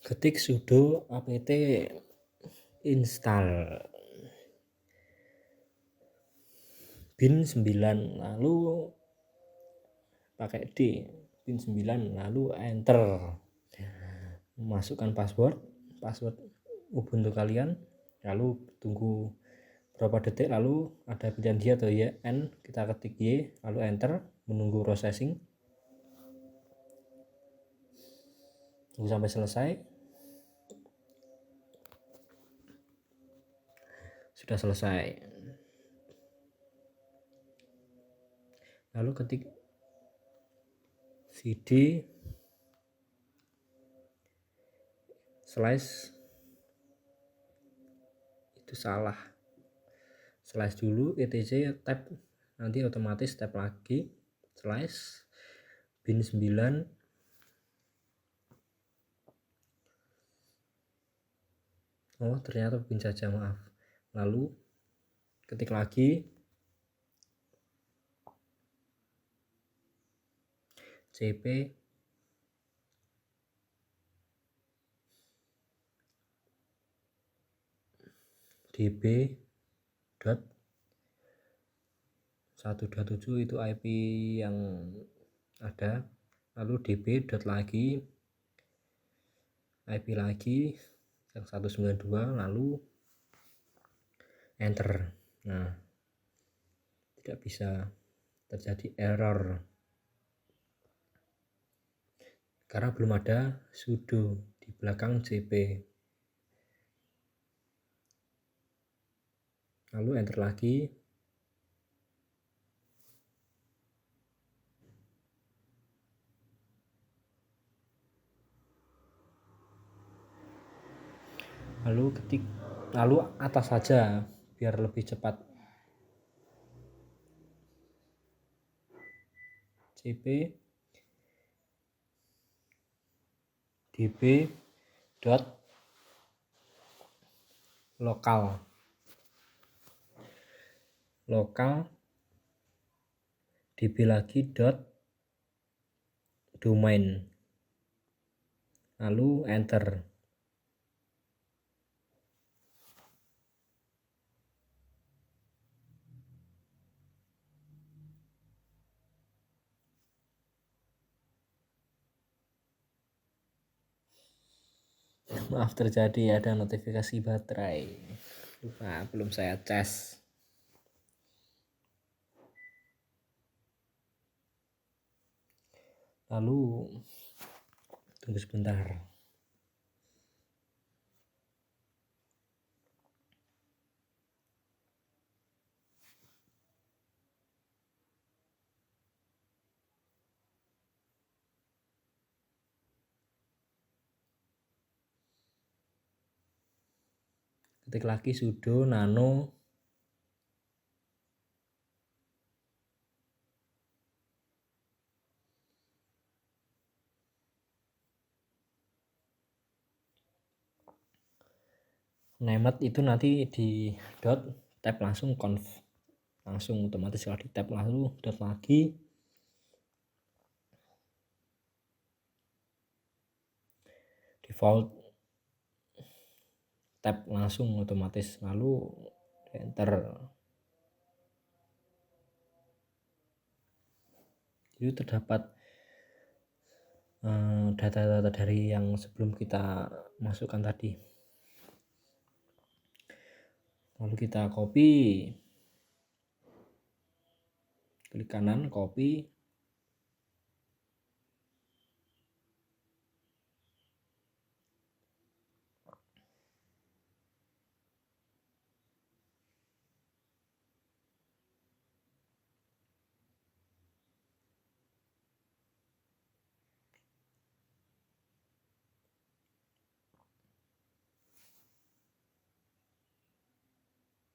Ketik sudo apt install bin 9 lalu pakai D bin 9 lalu enter, masukkan password Ubuntu kalian, lalu tunggu berapa detik, lalu ada pilihan Y atau YN, kita ketik Y lalu enter, menunggu processing, tunggu sampai selesai. Sudah selesai, lalu ketik cd slash, itu salah, slash dulu etc tab, nanti otomatis tab lagi slash bin 9 oh ternyata bin saja, maaf. Lalu ketik lagi cp db dot 127 itu IP yang ada, lalu db dot lagi IP lagi yang 192, lalu enter. Nah, tidak bisa, terjadi error karena belum ada sudo di belakang cp. Lalu enter lagi, lalu atas saja biar lebih cepat, cp db dot lokal db lagi dot domain, lalu enter. Maaf, terjadi ada notifikasi baterai, lupa belum saya cas. Lalu tunggu sebentar. Ketik lagi sudo nano named, itu nanti di dot tab langsung conf, langsung otomatis kalau di tab lalu dot lagi default tab langsung otomatis, lalu enter. Jadi terdapat data-data dari yang sebelum kita masukkan tadi. Lalu kita copy, klik kanan copy,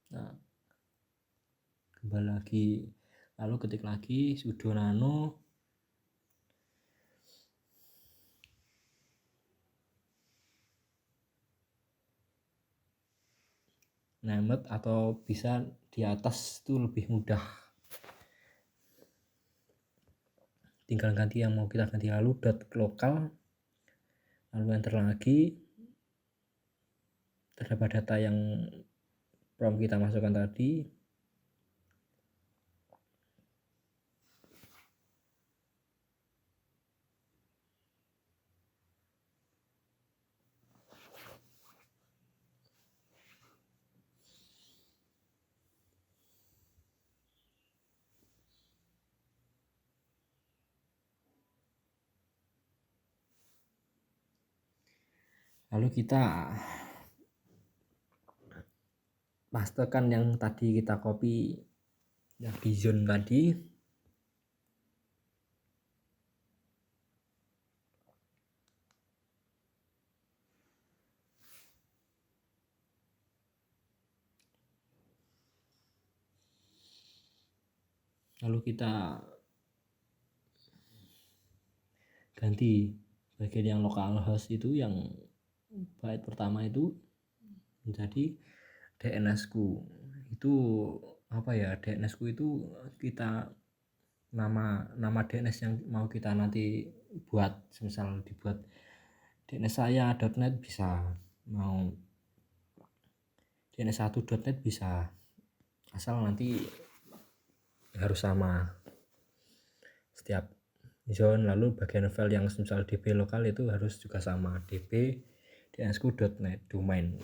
nah, kembali lagi, lalu ketik lagi sudo nano named, atau bisa di atas itu lebih mudah, tinggal ganti yang mau kita ganti, lalu dot lokal lalu enter lagi. Terdapat data yang prompt kita masukkan tadi. Lalu kita pastekan yang tadi kita copy yang di zone tadi. Lalu kita ganti bagian yang localhost itu, yang bait pertama itu menjadi DNS ku. Itu apa ya, DNS ku itu kita nama DNS yang mau kita nanti buat, misal dibuat DNS saya .net bisa, mau DNS1.net bisa, asal nanti harus sama setiap zone. Lalu bagian file yang misal db lokal itu harus juga sama, db dnsku.net domain.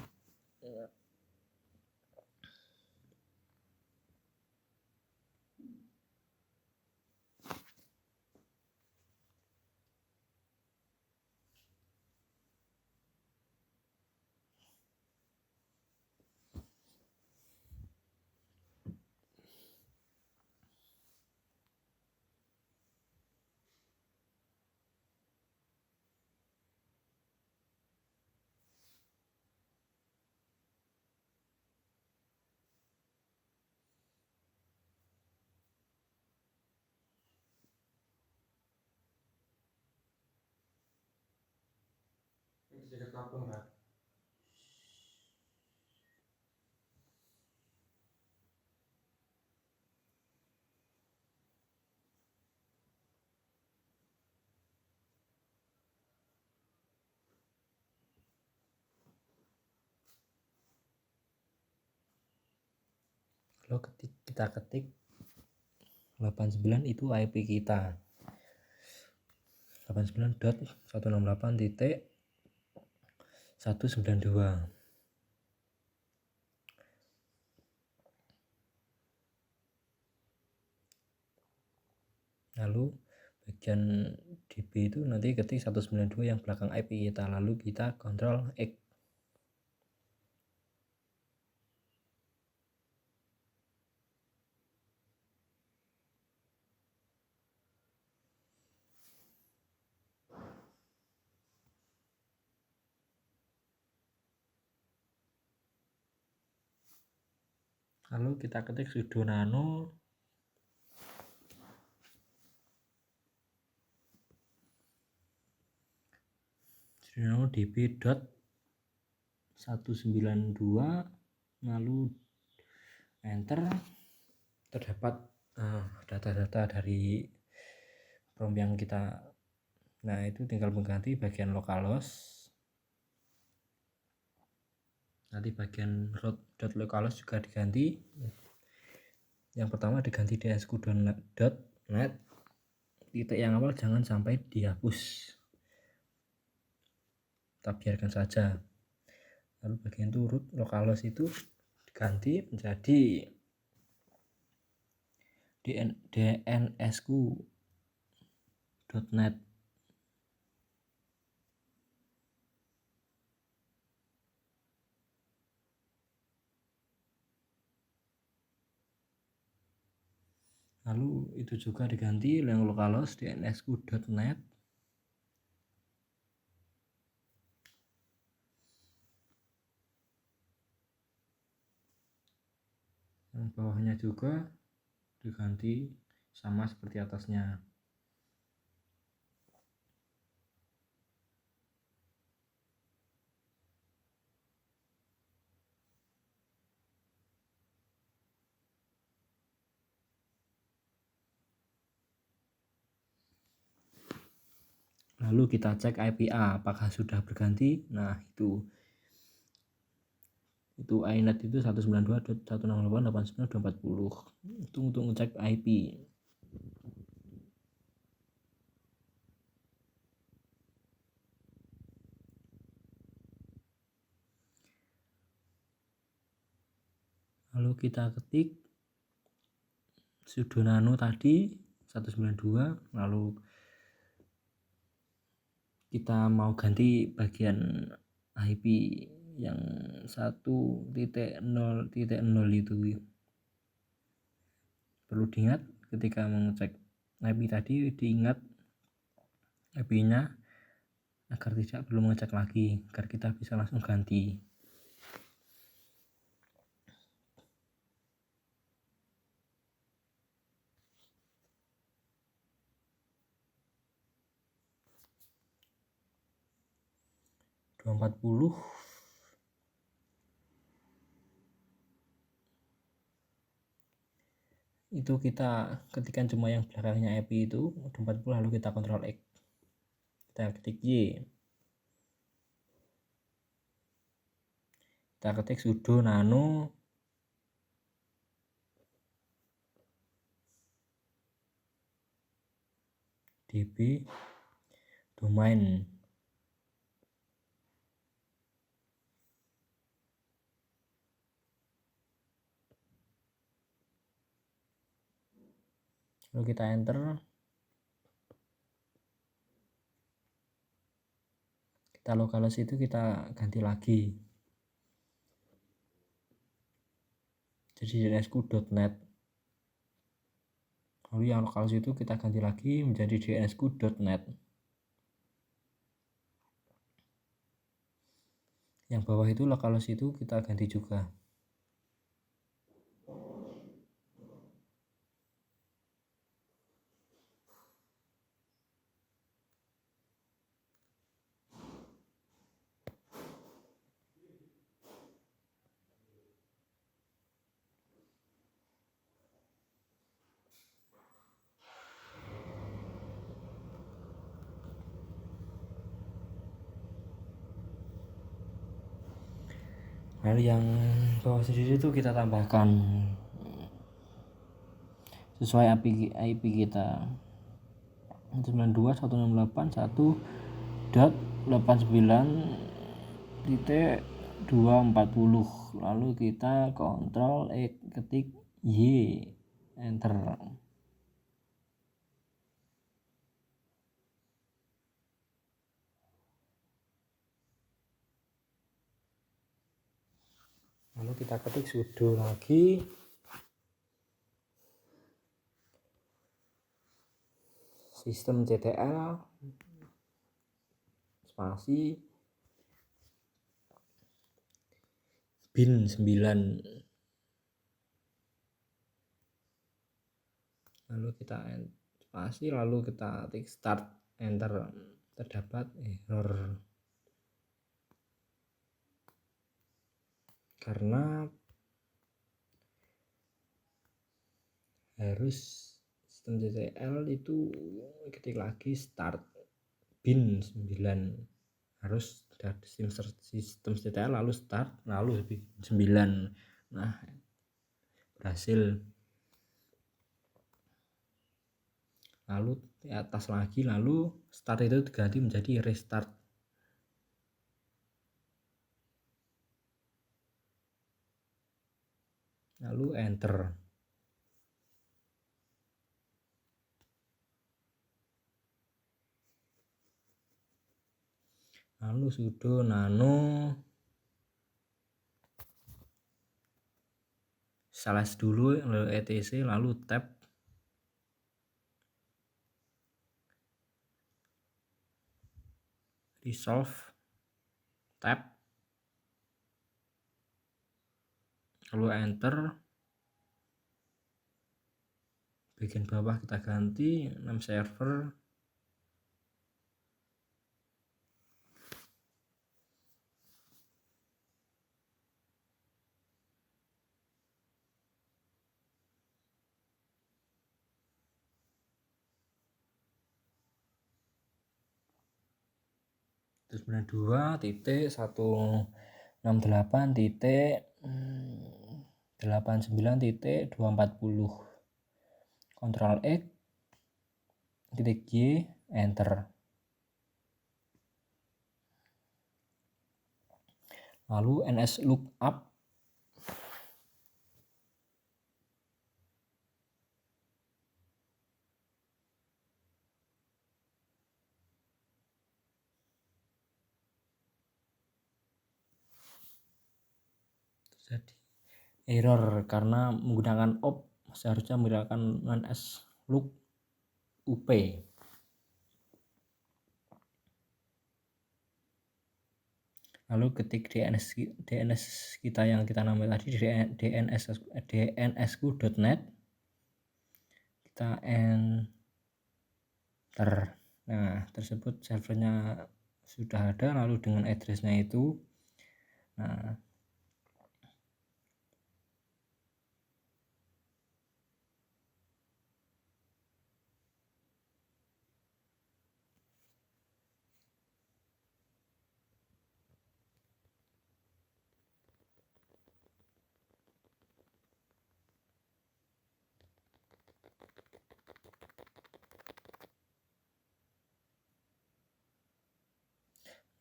Kalau kita ketik 89 itu IP kita, 89.168.192. Lalu bagian db itu nanti ketik 192 yang belakang IP kita, lalu kita Ctrl X. Lalu kita ketik sudo nano db.192, lalu enter. Terdapat data-data dari prompt yang kita, nah itu tinggal mengganti bagian localhost. Nanti bagian root.localhost juga diganti. Yang pertama diganti dnsku.net, titik yang awal jangan sampai dihapus, kita biarkan saja. Lalu bagian itu root localhost itu diganti menjadi dnsku.net. Lalu itu juga diganti yang localhost dnsku.net. Yang bawahnya juga diganti sama seperti atasnya. lalu kita cek IP-A apakah sudah berganti. Nah itu iNet itu 192.168.89.240 itu untuk ngecek IP. Lalu kita ketik sudo nano tadi 192, lalu kita mau ganti bagian IP yang 1.0.0 itu. Perlu diingat ketika mengecek IP tadi, diingat IP-nya agar tidak perlu mengecek lagi, agar kita bisa langsung ganti. Itu kita ketikkan cuma yang belakangnya IP itu 240, lalu kita Ctrl X, kita ketik Y, kita ketik sudo nano db domain. Lalu kita enter, kita localhost itu kita ganti lagi jadi dnsku.net, lalu yang localhost itu kita ganti lagi menjadi dnsku.net. Yang bawah itu localhost itu kita ganti juga. Lalu yang bawah sendiri itu kita tambahkan sesuai IP kita 192.168.89.240, lalu kita Ctrl X, ketik Y, enter. Lalu kita ketik sudo lagi systemctl spasi bin 9, lalu kita spasi, lalu kita ketik start, enter. Terdapat error karena harus systemctl itu ketik lagi start bin 9, harus systemctl lalu start lalu 9. Nah berhasil. Lalu di atas lagi, lalu start itu diganti menjadi restart. Lalu enter. Lalu sudo nano slash dulu, lalu etc, lalu tab, resolve, tab, lalu enter. Bagian bawah kita ganti name server, 192.168.89.240. Ctrl X, titik Y, enter. Lalu ns lookup terjadi error karena menggunakan op, seharusnya menggunakan ns look up. Lalu ketik DNS kita yang kita namai tadi dnsku.net, kita enter. Nah, tersebut servernya sudah ada, lalu dengan addressnya itu. Nah,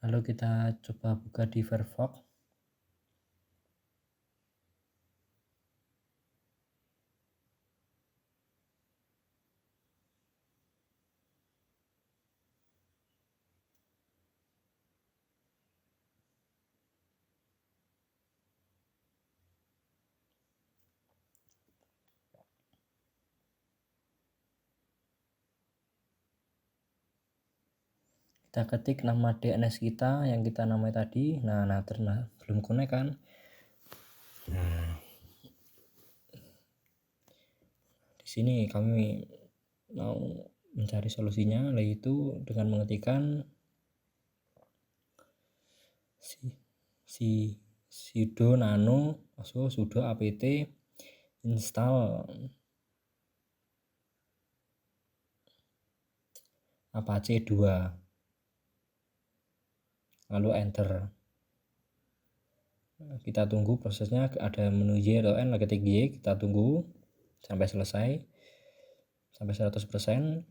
lalu kita coba buka di Firefox. Kita ketik nama DNS kita yang kita namai tadi. Nah belum connect kan. Nah, di sini kami mau mencari solusinya, yaitu dengan mengetikkan sudo nano sudo apt install apache 2, lalu enter. Kita tunggu prosesnya, ada menu Y atau N, ketik Y, kita tunggu sampai selesai, sampai 100%.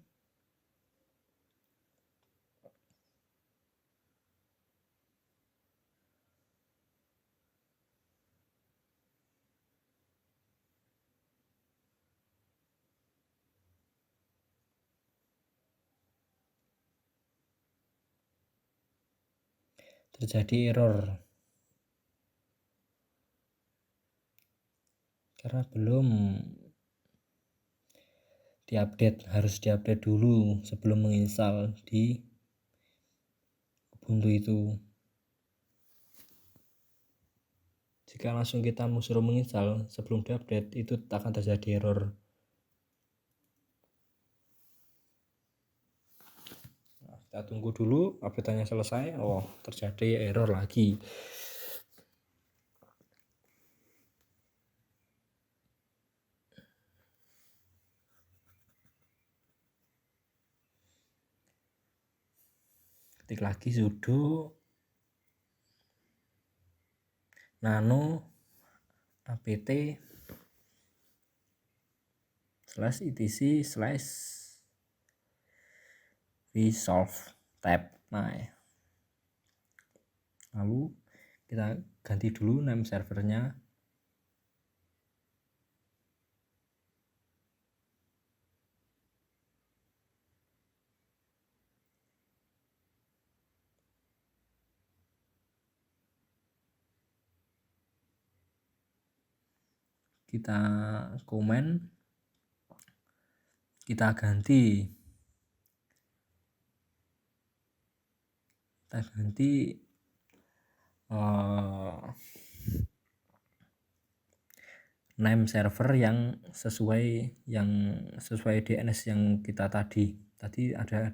Terjadi error karena belum diupdate, harus diupdate dulu sebelum menginstal di Ubuntu itu. Jika langsung kita suruh menginstal sebelum diupdate, itu akan terjadi error. Nah, kita tunggu dulu update-nya selesai. Oh, terjadi error lagi. Ketik lagi sudo nano apt /etc/resolve tab. Nah, lalu kita ganti dulu name servernya. Kita komen, kita ganti name server yang sesuai DNS yang kita tadi ada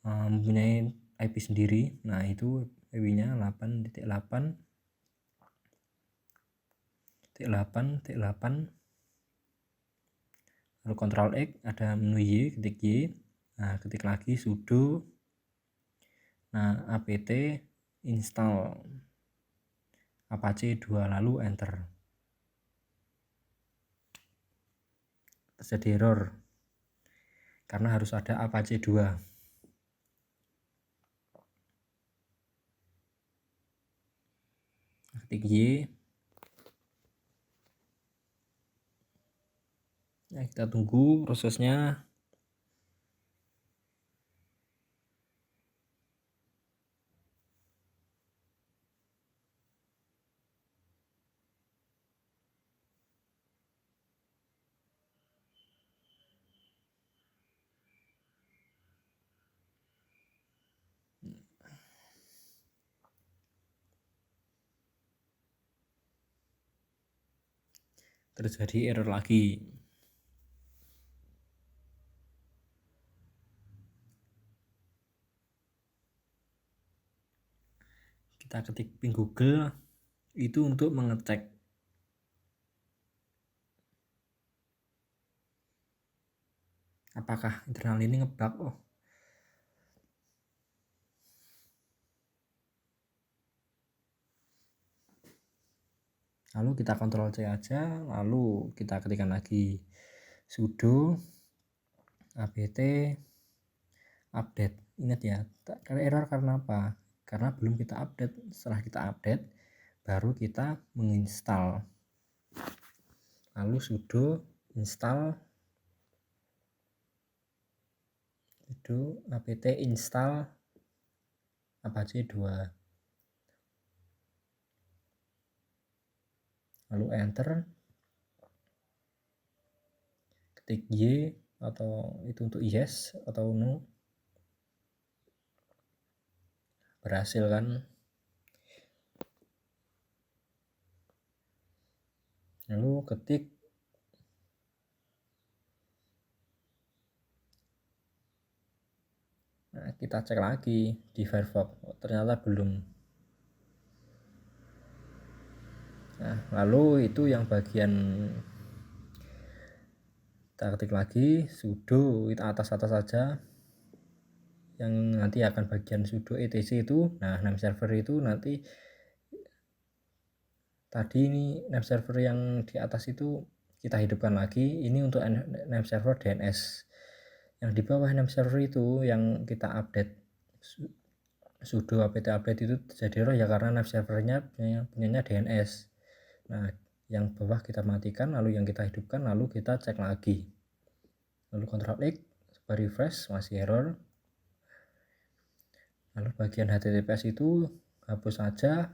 mempunyai IP sendiri. Nah, itu IP-nya 8.8.8.8. lalu Ctrl X, ada menu Y, ketik Y. Nah, ketik lagi sudo Nah, apt install Apache 2 lalu enter. Terjadi error karena harus ada Apache 2. Ketik Y. Nah, kita tunggu prosesnya. Terjadi error lagi. Kita ketik ping Google itu untuk mengecek apakah internal ini ngebug. Lalu kita Ctrl C aja, lalu kita ketikkan lagi sudo apt update. Ingat ya, error karena apa? Karena belum kita update. Setelah kita update baru kita menginstal. Lalu sudo install apt install Apache 2. Lalu enter, ketik Y atau itu untuk yes atau no. Berhasil kan? Lalu ketik kita cek lagi di Firefox, ternyata belum. Nah, lalu itu yang bagian kita ketik lagi sudo itu atas saja, yang nanti akan bagian sudo etc itu. Nah, name server itu nanti tadi ini name server yang di atas itu kita hidupkan lagi. Ini untuk name server DNS. Yang di bawah name server itu yang kita update sudo apt update itu terjadi error ya karena name servernya punyanya DNS. Nah, yang bawah kita matikan, lalu yang kita hidupkan, lalu kita cek lagi. Lalu Ctrl X, coba refresh, masih error. Lalu bagian HTTPS itu hapus saja,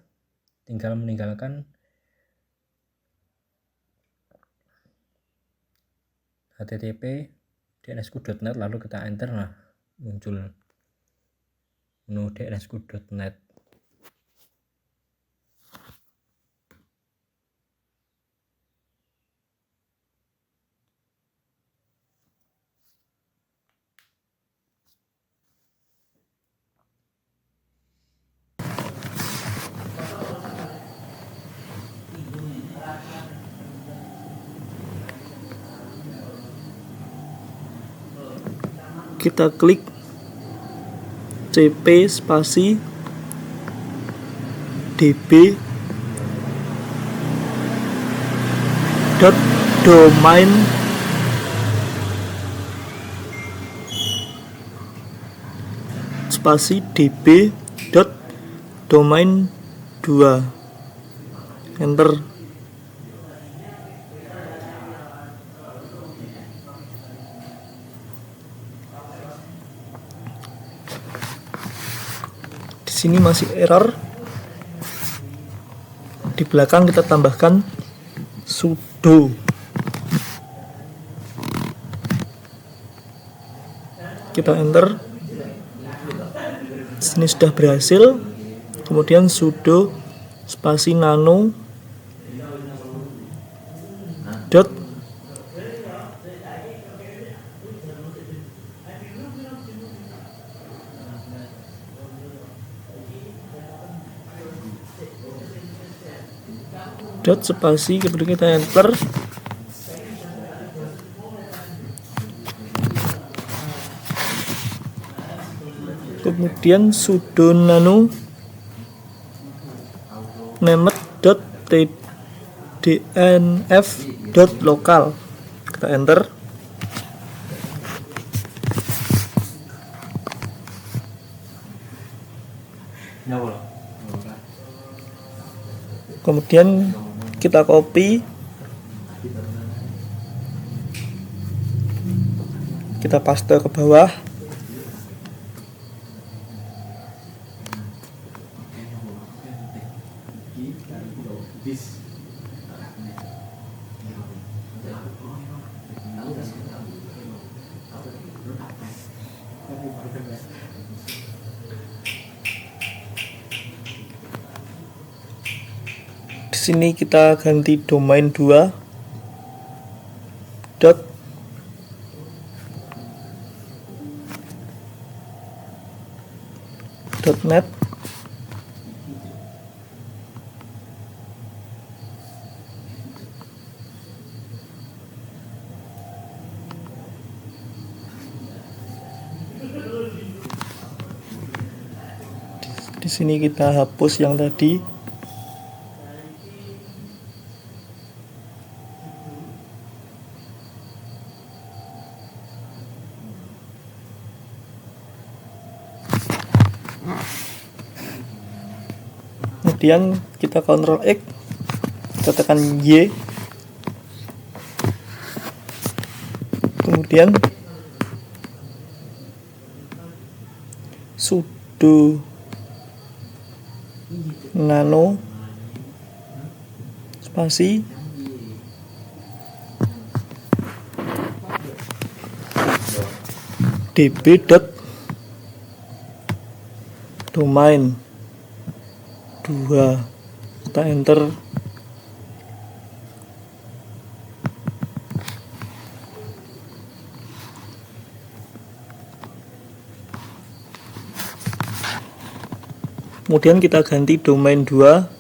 tinggal meninggalkan http dnsku.net, lalu kita enter. Nah, muncul menu dnsku.net. Kita klik cp spasi db .domain spasi db .domain 2, enter. Di sini masih error. Di belakang kita tambahkan sudo. Kita enter. Di sini sudah berhasil. Kemudian sudo spasi nano dot spasi, kemudian kita enter. kemudian sudo nano named.tdnf.local, kita enter. Kemudian kita copy, kita paste ke bawah. Di sini kita ganti domain 2 dot .net. Di sini kita hapus yang tadi. Kemudian kita Ctrl X, kita tekan Y, kemudian sudo nano spasi db.domain 2, kita enter. Kemudian kita ganti domain 2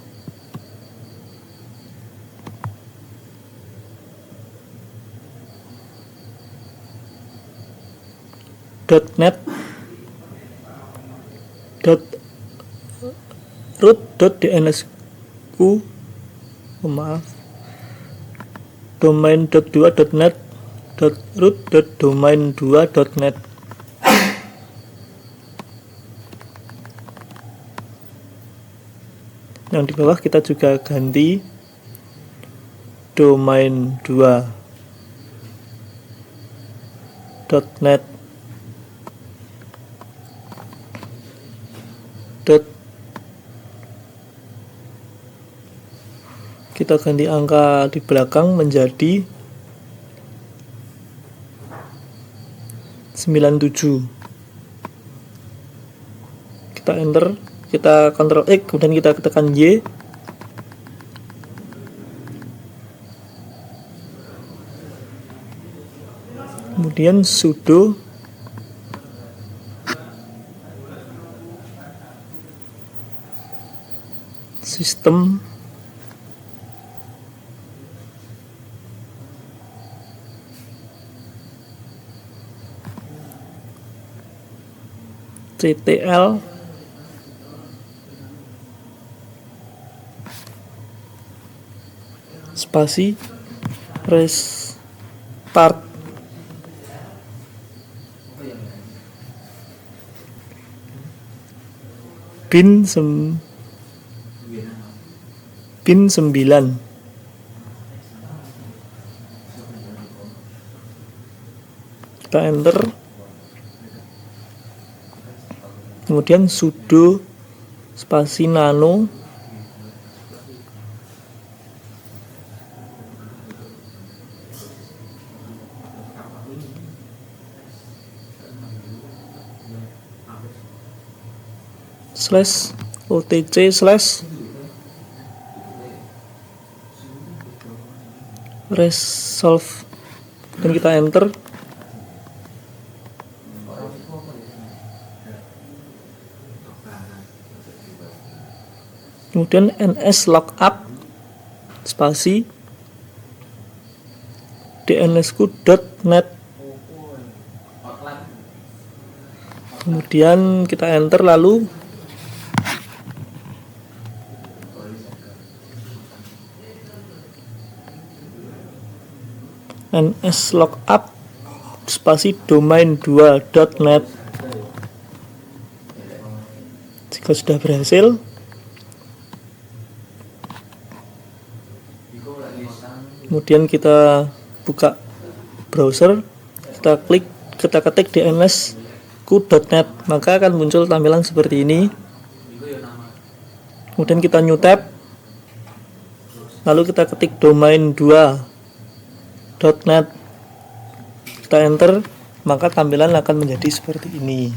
.net .root.dnsku, maaf, domain.2.net .root.domain2.net. Yang di bawah kita juga ganti domain 2.net kita ganti angka di belakang menjadi 97. Kita enter, kita Ctrl X, kemudian kita tekan Y. Kemudian sudo sistem ctl spasi restart bin 9. Kita enter, kemudian sudo spasi nano slash otc slash resolve, dan kita enter. Kemudian ns lookup spasi dnsku.net, Kemudian kita enter, lalu nslookup spasi domain2.net. Jika sudah berhasil, kemudian kita buka browser, kita ketik dnsku.net, maka akan muncul tampilan seperti ini. Kemudian kita new tab, lalu kita ketik domain2.net, kita enter, maka tampilan akan menjadi seperti ini.